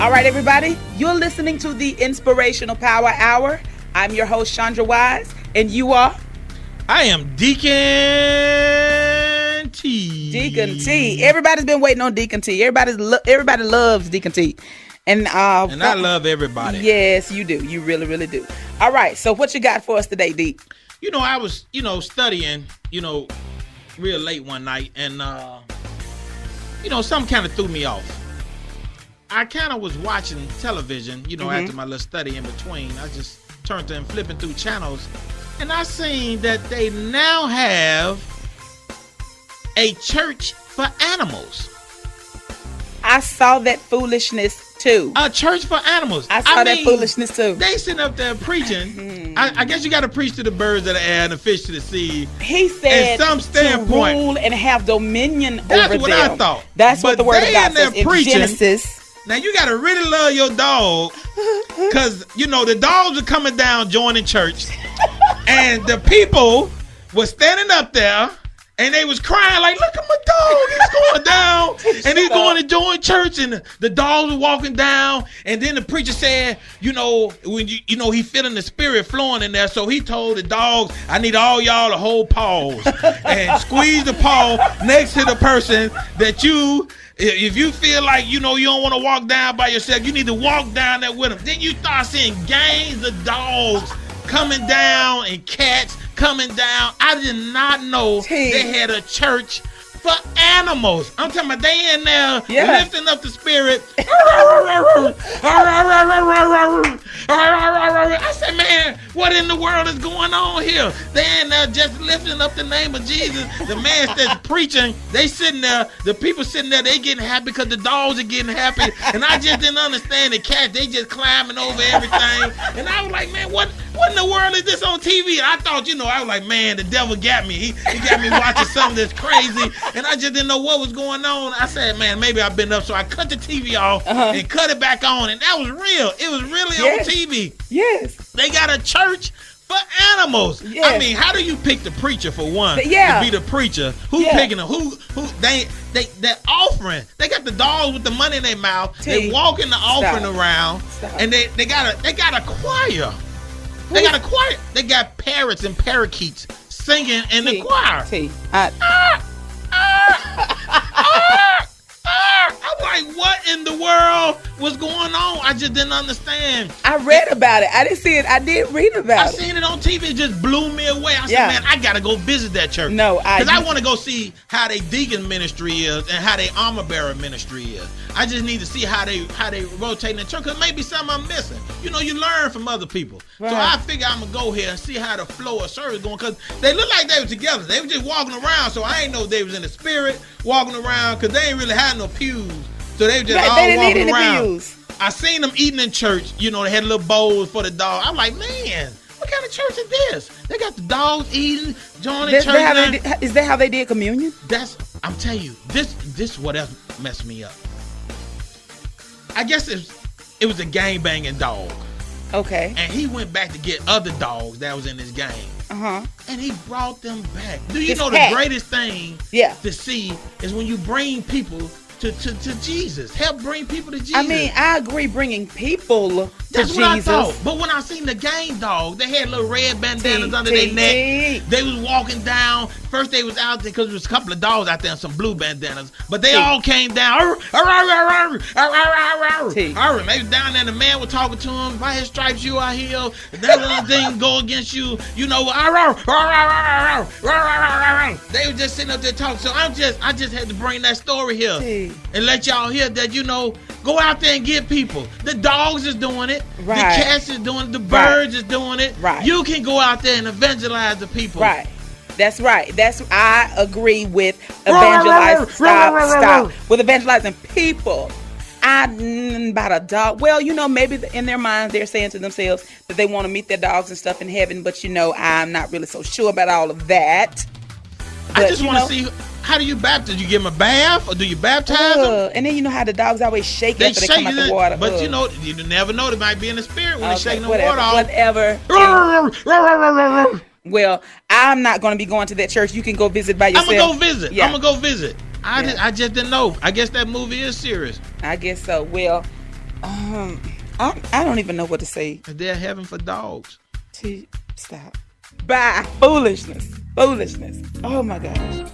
All right, everybody, you're listening to the Inspirational Power Hour. I'm your host, Chandra Wise, and you are? I am Deacon T. Deacon T. Everybody's been waiting on Deacon T. Everybody loves Deacon T. And I love everybody. Yes, you do. You really, really do. All right, so what you got for us today, Deke? I was, studying, real late one night, and, something kind of threw me off. I kind of was watching television, after my little study in between. I just turned to and flipping through channels, and I seen that they now have a church for animals. I saw that foolishness too. A church for animals. I saw that foolishness too. They sitting up there preaching. I guess you got to preach to the birds of the air and the fish to the sea. He said some standpoint, to rule and have dominion over them. That's what I thought. That's what the word of God says in Genesis. Now, you got to really love your dog because, the dogs are coming down joining church. And the people were standing up there and they was crying like, look at my dog. He's going down and he's going to join church. And the dogs were walking down. And then the preacher said, when he feeling the spirit flowing in there. So he told the dogs, I need all y'all to hold paws and squeeze the paw next to the person that if you feel like, you don't want to walk down by yourself, you need to walk down there with them. Then you start seeing gangs of dogs coming down and cats coming down. I did not know they had a church for animals. I'm talking about they in there lifting up the spirit. I said, man, what in the world is going on here? They in there just lifting up the name of Jesus. The man that's preaching, they sitting there, the people sitting there, they getting happy because the dogs are getting happy. And I just didn't understand the cats. They just climbing over everything. And I was like, man, what in the world is this on TV? And I thought, I was like, man, the devil got me. He got me watching something that's crazy. And I just didn't know what was going on. I said, man, maybe I've been up. So I cut the TV off and cut it back on. And that was real. It was really on TV. Yes. They got a church for animals. Yes. I mean, how do you pick the preacher for one? To be the preacher. Who picking them? Who they're offering. They got the dogs with the money in their mouth. They walking the offering around. And they got a choir. They got a choir. They got parrots and parakeets singing in the choir. I'm like, what in the world was going on? I just didn't understand. I read about it. I didn't see it. I did read about it. I seen it on TV. It just blew me away. I said, man, I got to go visit that church. No, because I want to go see how they deacon ministry is and how they armor bearer ministry is. I just need to see how they rotate in the church because maybe something I'm missing. You learn from other people. Right. So I figure I'm going to go here and see how the flow of service going because they look like they were together. They were just walking around, so I ain't know they was in the spirit walking around because they ain't really had no pews. So they were just all walking around. Pews. I seen them eating in church. They had little bowls for the dog. I'm like, man, what kind of church is this? They got the dogs eating, joining church. Is that how they did communion? I'm telling you, this what else messed me up. I guess it was a gang-banging dog. Okay. And he went back to get other dogs that was in his gang. And he brought them back. Do you know the greatest thing to see is when you bring people to Jesus. Help bring people to Jesus. I mean, I agree bringing people to That's Jesus. What I thought. But when I seen the gang dog, they had little red bandanas under their neck. They was walking down. First they was out there because there was a couple of dogs out there and some blue bandanas. But they all came down. They was down there and the man was talking to him. By his stripes you are healed. If that one thing go against you, They were just sitting up there talking. So I just had to bring that story here. And let y'all hear that, go out there and get people. The dogs is doing it. Right. The cats is doing it. The birds is doing it. Right. You can go out there and evangelize the people. Right. That's right. I agree with evangelize. Stop. With evangelizing people. About a dog. Well, maybe in their minds they're saying to themselves that they want to meet their dogs and stuff in heaven. But I'm not really so sure about all of that. But, I just want to see. How do you baptize? You give them a bath or do you baptize them? And then how the dogs always shake after they come out the water. But you never know. They might be in the spirit when they're shaking the water off. Whatever. Well, I'm not going to be going to that church. You can go visit by yourself. I'm going to go visit. I just didn't know. I guess that movie is serious. I guess so. Well, I don't even know what to say. They're heaven for dogs. Stop. Bye. Foolishness. Oh my gosh.